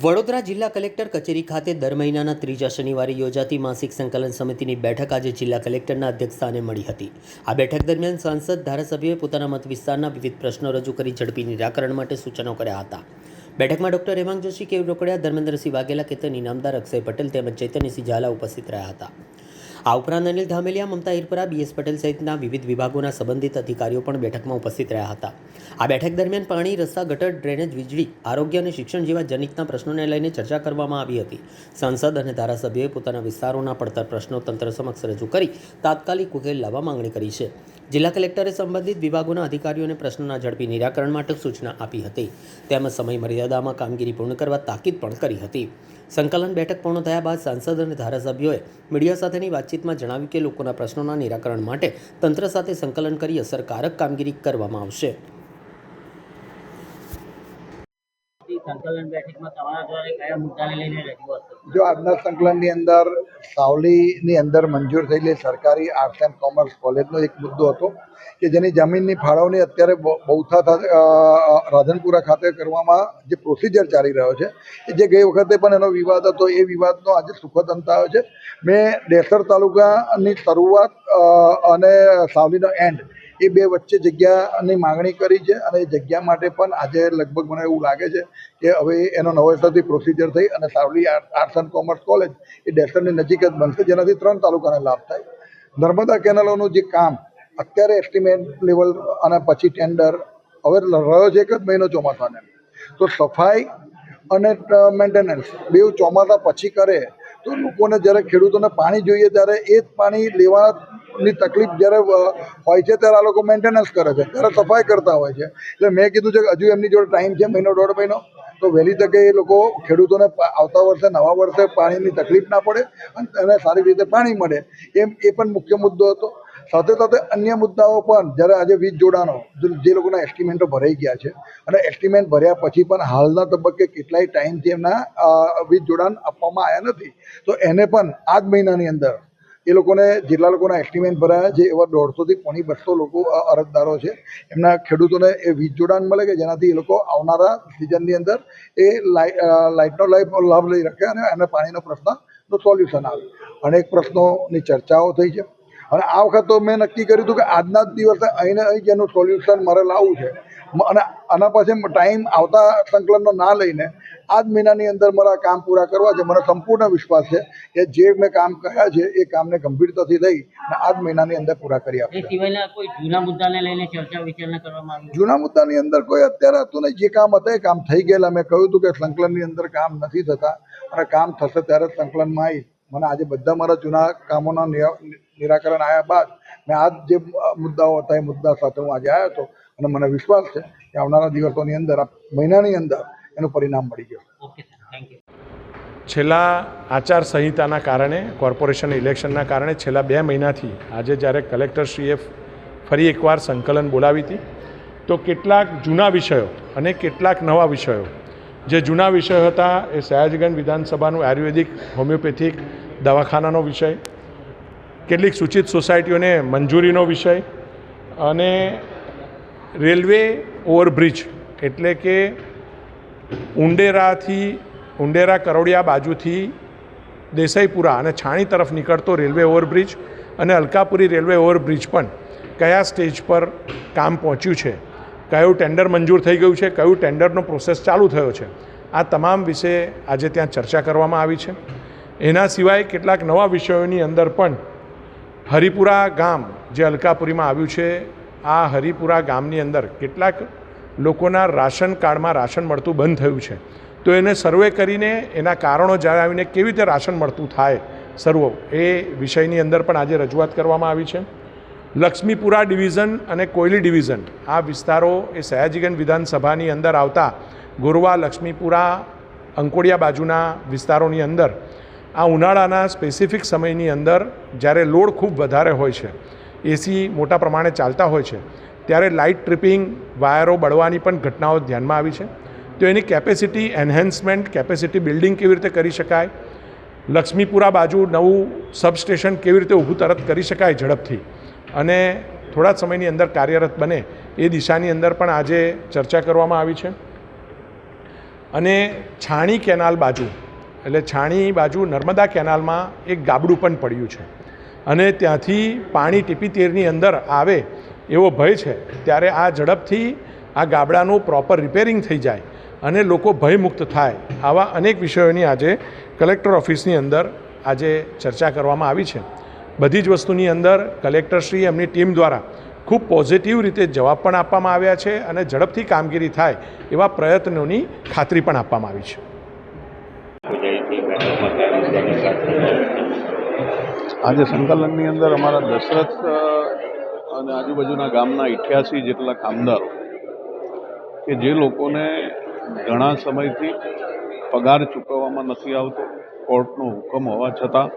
વડોદરા જિલ્લા કલેક્ટર કચેરી ખાતે દર મહિનાના ત્રીજા શનિવારે યોજાતી માસિક સંકલન સમિતિની બેઠક આજે જિલ્લા કલેક્ટરના અધ્યક્ષસ્થાને મળી હતી। આ બેઠક દરમિયાન સાંસદ ધારાસભ્યોએ પોતાના મત વિસ્તારના વિવિધ પ્રશ્નો રજૂ કરી ઝડપી નિરાકરણ માટે સૂચનો કર્યા હતા। બેઠકમાં ડોક્ટર હેમાંગ જોશી, કેયુર રોકડિયા, ધર્મેન્દ્રસિંહ વાઘેલા, કેતન ઇનામદાર, અક્ષય પટેલ તેમજ ચૈતન્યસિંહ ઝાલા ઉપસ્થિત રહ્યા હતા। આ ઉપરાંત અનિલ ધામેલિયા, મમતા હિરપરા, બીએસ પટેલ સહિતના વિવિધ વિભાગોના સંબંધિત અધિકારીઓ પણ બેઠકમાં ઉપસ્થિત રહ્યા હતા। આ બેઠક દરમિયાન પાણી, રસ્તા, ગટર, ડ્રેનેજ, વીજળી, આરોગ્ય અને શિક્ષણ જેવા જનહિતના પ્રશ્નોને લઈને ચર્ચા કરવામાં આવી હતી। સાંસદ અને ધારાસભ્યોએ પોતાના વિસ્તારોના પડતર પ્રશ્નો તંત્ર સમક્ષ રજૂ કરી તાત્કાલિક ઉકેલ લાવવા માંગણી કરી છે। જિલ્લા કલેક્ટરે સંબંધિત વિભાગોના અધિકારીઓને પ્રશ્નોના ઝડપી નિરાકરણ માટે સૂચના આપી હતી, તેમજ સમય મર્યાદામાં કામગીરી પૂર્ણ કરવા તાકીદ પણ કરી હતી। સંકલન બેઠક પૂર્ણ થયા બાદ સાંસદ અને ધારાસભ્યોએ મીડિયા સાથેની વાતચીતમાં જણાવ્યું કે લોકોના પ્રશ્નોના નિરાકરણ માટે તંત્ર સાથે સંકલન કરી અસરકારક કામગીરી કરવામાં આવશે। સંકલન બેઠકમાં તમારા દ્વારા કયા મુદ્દાને લઈને રજૂઆત કરી? જો આજના સંકલનની અંદર સાવલીની અંદર મંજૂર થયેલી સરકારી આર્ટ્સ એન્ડ કોમર્સ કોલેજનો એક મુદ્દો હતો કે જેની જમીનની ફાળવણી અત્યારે બહુથા રાધનપુરા ખાતે કરવામાં જે પ્રોસિજર ચાલી રહ્યો છે, જે ગઈ વખતે પણ એનો વિવાદ હતો, એ વિવાદનો આજે સુખદ અંત આવ્યો છે। મેં ડેસર તાલુકાની શરૂઆત અને સાવલીનો એન્ડ એ બે વચ્ચે જગ્યાની માગણી કરી છે અને એ જગ્યા માટે પણ આજે લગભગ મને એવું લાગે છે કે હવે એનો નવેસરથી પ્રોસિજર થઈ અને Savli arts and commerce college એ ડેસરની નજીક જ બનશે, જેનાથી 3 તાલુકાને લાભ થાય। નર્મદા કેનાલોનું જે કામ અત્યારે એસ્ટિમેટ લેવલ અને પછી ટેન્ડર હવે રહ્યો છે 1 જ મહિનો ચોમાસાને, તો સફાઈ અને મેન્ટેનન્સ બેઉ ચોમાસા પછી કરે તો લોકોને જ્યારે ખેડૂતોને પાણી જોઈએ ત્યારે એ જ પાણી લેવાની તકલીફ જ્યારે હોય છે ત્યારે આ લોકો મેન્ટેનન્સ કરે છે, ત્યારે સફાઈ કરતા હોય છે। એટલે મેં કીધું છે કે હજુ એમની જોડે ટાઈમ છે, 1-1.5 મહિનો, તો વહેલી તકે એ લોકો ખેડૂતોને આવતા વર્ષે નવા વર્ષે પાણીની તકલીફ ના પડે અને એને સારી રીતે પાણી મળે, એ પણ મુખ્ય મુદ્દો હતો। સાથે સાથે અન્ય મુદ્દાઓ પણ, જ્યારે આજે વીજ જોડાણો જે લોકોના એસ્ટિમેન્ટો ભરાઈ ગયા છે અને એસ્ટિમેન્ટ ભર્યા પછી પણ હાલના તબક્કે કેટલાય ટાઈમથી એમના વીજ જોડાણ આપવામાં આવ્યા નથી, તો એને પણ આ જ મહિનાની અંદર એ લોકોને જેટલા લોકોના એસ્ટિમેન્ટ ભરાયા છે એવા 150 થી 200 લોકો અરજદારો છે, એમના ખેડૂતોને એ વીજ જોડાણ મળે કે જેનાથી એ લોકો આવનારા સિઝનની અંદર એ લાઇટનો લાભ લઈ શકે અને એને પાણીનો પ્રશ્નનું સોલ્યુશન આવે। અનેક પ્રશ્નોની ચર્ચાઓ થઈ છે અને આ વખત તો મેં નક્કી કર્યું હતું કે આજના જ દિવસે અહીં જેનું સોલ્યુશન મારે લાવવું છે અને આના પછી ટાઈમ આવતા સંકલનનો ના લઈને આ જ મહિનાની અંદર મારા કામ પૂરા કરવા છે। મને સંપૂર્ણ વિશ્વાસ છે કે જે મેં કામ કર્યા છે એ કામને ગંભીરતાથી લઈ અને આ જ મહિનાની અંદર પૂરા કરી આપશે। એ સિવાયના કોઈ જૂના મુદ્દાને લઈને ચર્ચા વિચારણા કરવામાં આવી? જૂના મુદ્દાની અંદર કોઈ અત્યારે હતું નહીં, જે કામ હતા એ કામ થઈ ગયેલા। મેં કહ્યું હતું કે સંકલનની અંદર કામ નથી થતા અને કામ થશે ત્યારે સંકલનમાં આવી। મને આજે બધા મારા જૂના કામોના નિરાકરણ આવ્યા બાદ મેં આ જે મુદ્દાઓ હતા એ મુદ્દા સાથે હું આજે આવ્યો હતો અને મને વિશ્વાસ છે કે આવનારા દિવસોની અંદર, આ મહિનાની અંદર એનું પરિણામ મળી જશે। Okay, thank you. છેલ્લા આચારસંહિતાના કારણે, કોર્પોરેશન ઇલેક્શનના કારણે છેલ્લા 2 મહિનાથી આજે જ્યારે કલેક્ટરશ્રીએ ફરી એકવાર સંકલન બોલાવી હતી, તો કેટલાક જૂના વિષયો અને કેટલાક નવા વિષયો, જે જૂના વિષયો હતા એ સયાજીગંજ વિધાનસભાનું આયુર્વેદિક હોમિયોપેથિક દવાખાનાનો વિષય, કેટલીક સૂચિત સોસાયટીઓને મંજૂરીનો વિષય અને રેલવે ઓવરબ્રિજ એટલે કે ઉંડેરા કરોડિયા બાજુથી દેસાઈપુરા અને છાણી તરફ નીકળતો રેલવે ઓવરબ્રિજ અને અલકાપુરી રેલવે ઓવરબ્રિજ પણ કયા સ્ટેજ પર કામ પહોંચ્યું છે, કયું ટેન્ડર મંજૂર થઈ ગયું છે, કયું ટેન્ડરનો પ્રોસેસ ચાલુ થયો છે, આ તમામ વિશે આજે ત્યાં ચર્ચા કરવામાં આવી છે। એના સિવાય કેટલાક નવા વિષયોની અંદર પણ હરિપુરા ગામ જે અલકાપુરીમાં આવ્યું છે, આ હરિપુરા ગામની અંદર કેટલાક લોકોના રાશન કાર્ડમાં રાશન મળતું બંધ થયું છે, તો એને સર્વે કરીને એના કારણો જણાવીને કેવી રીતે રાશન મળતું થાય સર્વો, એ વિષયની અંદર પણ આજે રજૂઆત કરવામાં આવી છે। લક્ષ્મીપુરા ડિવિઝન અને કોયલી ડિવિઝન, આ વિસ્તારો એ સયાજીગંજ વિધાનસભાની અંદર આવતા ગોરવા, લક્ષ્મીપુરા, અંકોડિયા બાજુના વિસ્તારોની અંદર આ ઉનાળાના સ્પેસિફિક સમયની અંદર જ્યારે લોડ ખૂબ વધારે હોય છે, એસી મોટા પ્રમાણે ચાલતા હોય છે, ત્યારે લાઇટ ટ્રિપિંગ, વાયરો બળવાની પણ ઘટનાઓ ધ્યાનમાં આવી છે। તો એની કેપેસિટી એન્હેન્સમેન્ટ, કેપેસિટી બિલ્ડિંગ કેવી રીતે કરી શકાય, લક્ષ્મીપુરા બાજુ નવું સબસ્ટેશન કેવી રીતે ઊભું તરત કરી શકાય ઝડપથી અને થોડા જ સમયની અંદર કાર્યરત બને, એ દિશાની અંદર પણ આજે ચર્ચા કરવામાં આવી છે। અને છાણી કેનાલ બાજુ એટલે છાણી બાજુ નર્મદા કેનાલમાં એક ગાબડું પણ પડ્યું છે અને ત્યાંથી પાણી ટીપી તીરની અંદર આવે એવો ભય છે. ત્યારે આ ઝડપથી આ ગાબડાનું પ્રોપર રિપેરિંગ થઈ જાય અને લોકો ભયમુક્ત થાય, આવા અનેક વિષયોની આજે કલેક્ટર ઓફિસની અંદર આજે ચર્ચા કરવામાં આવી છે. બધી જ વસ્તુની અંદર કલેક્ટરશ્રી એમની ટીમ દ્વારા ખૂબ પોઝિટિવ રીતે જવાબ પણ આપવામાં આવ્યા છે અને ઝડપથી કામગીરી થાય એવા પ્રયત્નોની ખાતરી પણ આપવામાં આવી છે. આજે સંકલનની અંદર અમારા દશરથ અને આજુબાજુના ગામના 88 જેટલા કામદારો કે જે લોકોને ઘણા સમયથી પગાર ચૂકવવામાં નથી આવતો, કોર્ટનો હુકમ હોવા છતાં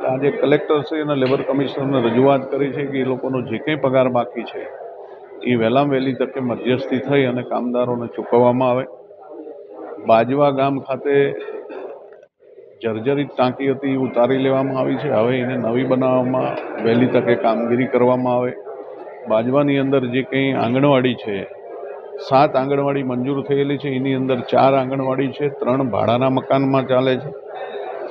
આજે કલેક્ટરશ્રી અને લેબર કમિશનરને રજૂઆત કરી છે કે એ લોકોનો જે કંઈ પગાર બાકી છે એ વહેલામાં વહેલી તકે મધ્યસ્થી થઈ અને કામદારોને ચૂકવવામાં આવે. બાજવા ગામ ખાતે જર્જરિત ટાંકી હતી, ઉતારી લેવામાં આવી છે. હવે એને નવી બનાવવામાં વહેલી તકે કામગીરી કરવામાં આવે. બાજવાની અંદર જે કંઈ આંગણવાડી છે, 7 આંગણવાડી મંજૂર થયેલી છે, એની અંદર 4 આંગણવાડી છે, 3 ભાડાના મકાનમાં ચાલે છે.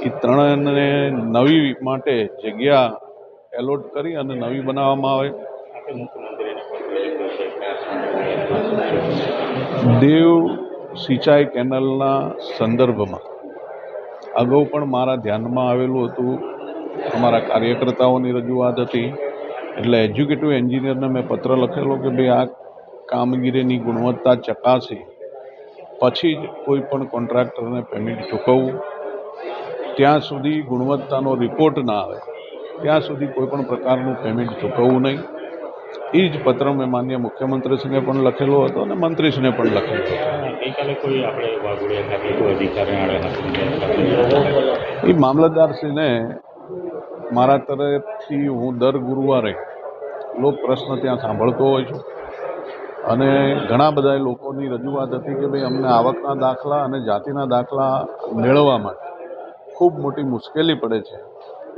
એ 3ને નવી માટે જગ્યા એલોટ કરી અને નવી બનાવવામાં આવે. દેવ સિંચાઈ કેનલના સંદર્ભમાં અગાઉ પણ મારા ધ્યાનમાં આવેલું હતું, અમારા કાર્યકર્તાઓની રજૂઆત હતી. એટલે એક્ઝિક્યુટિવ એન્જિનિયરને મેં પત્ર લખેલો કે ભાઈ આ કામગીરીની ગુણવત્તા ચકાસી પછી જ કોઈ પણ કોન્ટ્રાક્ટરને પેમેન્ટ ચૂકવવું. ત્યાં સુધી ગુણવત્તાનો રિપોર્ટ ના આવે ત્યાં સુધી કોઈ પણ પ્રકારનું પેમેન્ટ ચૂકવવું નહીં. એ જ પત્ર મેં માનનીય મુખ્યમંત્રીશ્રીને પણ લખેલો હતો અને મંત્રીશ્રીને પણ લખેલો હતો. ગઈકાલે કોઈ આપણે વાઘોડિયા ખાતે કોઈ અધિકારી એ મામલતદારશ્રીને મારા તરફથી હું દર ગુરુવારે લોક પ્રશ્ન ત્યાં સાંભળતો હોઉં છું અને ઘણા બધા લોકોની રજૂઆત હતી કે ભાઈ અમને આવકના દાખલા અને જાતિના દાખલા મેળવવા માટે ખૂબ મોટી મુશ્કેલી પડે છે.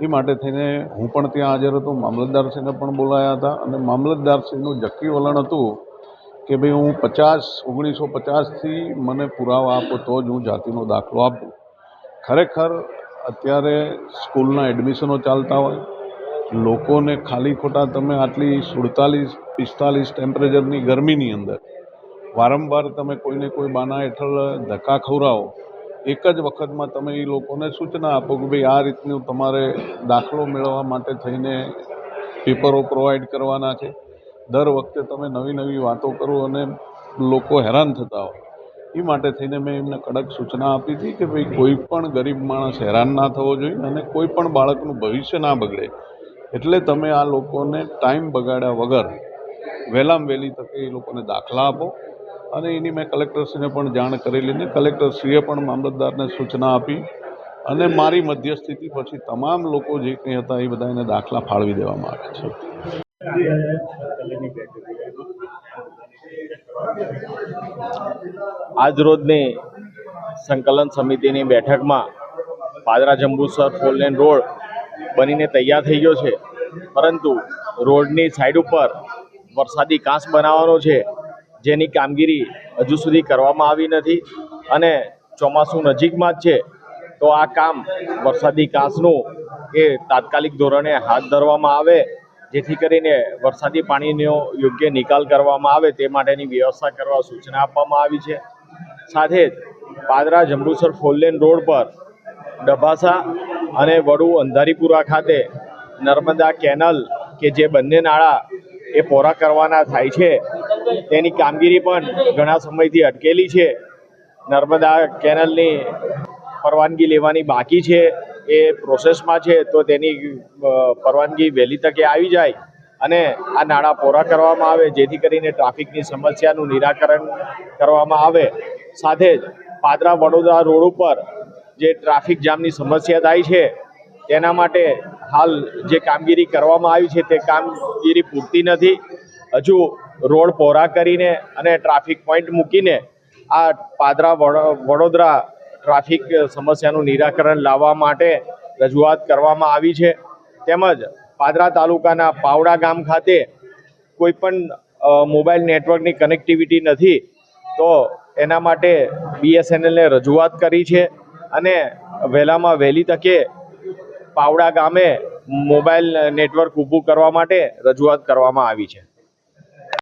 એ માટે થઈને હું પણ ત્યાં હાજર હતો, મામલતદારશ્રીને પણ બોલાયા હતા અને મામલતદારશ્રીનું જક્કી વલણ હતું કે ભાઈ હું 1950થી મને પુરાવા આપો તો જ હું જાતિનો દાખલો આપું. ખરેખર અત્યારે સ્કૂલના એડમિશનો ચાલતા હોય, લોકોને ખાલી ખોટા તમે આટલી 47-45 ટેમ્પરેચરની ગરમીની અંદર વારંવાર તમે કોઈને કોઈ બાના હેઠળ ધક્કા ખવડાવો. એક જ વખતમાં તમે એ લોકોને સૂચના આપો કે ભાઈ આ રીતનું તમારે દાખલો મેળવવા માટે થઈને પેપરો પ્રોવાઈડ કરવાના છે. દર વખતે તમે નવી નવી વાતો કરો અને લોકો હેરાન થતા હોય. એ માટે થઈને મેં એમને કડક સૂચના આપી હતી કે ભાઈ કોઈ પણ ગરીબ માણસ હેરાન ના થવો જોઈએ અને કોઈ પણ બાળકનું ભવિષ્ય ના બગડે. એટલે તમે આ લોકોને ટાઈમ બગાડ્યા વગર વહેલામાં વહેલી તકે એ લોકોને દાખલા આપો. અને એની મેં કલેક્ટરશ્રીને પણ જાણ કરેલી ને કલેક્ટરશ્રીએ પણ મામલતદારને સૂચના આપી અને મારી મધ્યસ્થિતિ પછી તમામ લોકો જે કંઈ હતા એ બધા એને દાખલા ફાળવી દેવામાં આવે છે. આજ રોજની સંકલન સમિતિની બેઠકમાં પાદરા જંબુસર 4 લેન રોડ બનીને તૈયાર થઈ ગયો છે, પરંતુ રોડની સાઈડ ઉપર વરસાદી કાંસ બનાવવાનો છે, જેની કામગીરી હજુ સુધી કરવામાં આવી નથી અને ચોમાસું નજીકમાં જ છે. તો આ કામ વરસાદી કાંસનું એ તાત્કાલિક ધોરણે હાથ ધરવામાં આવે, જેથી કરીને વરસાદી પાણીનો યોગ્ય નિકાલ કરવામાં આવે તે માટેની વ્યવસ્થા કરવા સૂચના આપવામાં આવી છે. સાથે જ પાદરા જંબુસર 4 લેન રોડ પર ડભાસા અને વડુ અંધારીપુરા ખાતે નર્મદા કેનલ કે જે બંને નાળા એ પહોળા કરવાના થાય છે, તેની કામગીરી પણ ઘણા સમયથી અટકેલી છે. નર્મદા કેનલની પરવાનગી લેવાની બાકી છે, એ પ્રોસેસમાં છે, તો તેની પરવાનગી વહેલી તકે આવી જાય અને આ નાળા પહોળા કરવામાં આવે, જેથી કરીને ટ્રાફિકની સમસ્યાનું નિરાકરણ કરવામાં આવે. સાથે જ પાદરા વડોદરા રોડ ઉપર જે ટ્રાફિક જામની સમસ્યા થાય છે તેના માટે હાલ જે કામગીરી કરવામાં આવી છે તે કામગીરી પૂરતી નથી. હજુ રોડ પહોળા કરીને અને ટ્રાફિક પોઈન્ટ મૂકીને આ પાદરા વડોદરા ટ્રાફિક સમસ્યાનું નિરાકરણ લાવવા માટે રજૂઆત કરવામાં આવી છે. તેમજ પાદરા તાલુકાના પાવડા ગામ ખાતે કોઈ પણ મોબાઈલ નેટવર્કની કનેક્ટિવિટી નથી, તો એના માટે BSNLને રજૂઆત કરી છે અને વહેલામાં વહેલી તકે પાવડા ગામે મોબાઈલ નેટવર્ક ઊભું કરવા માટે રજૂઆત કરવામાં આવી છે.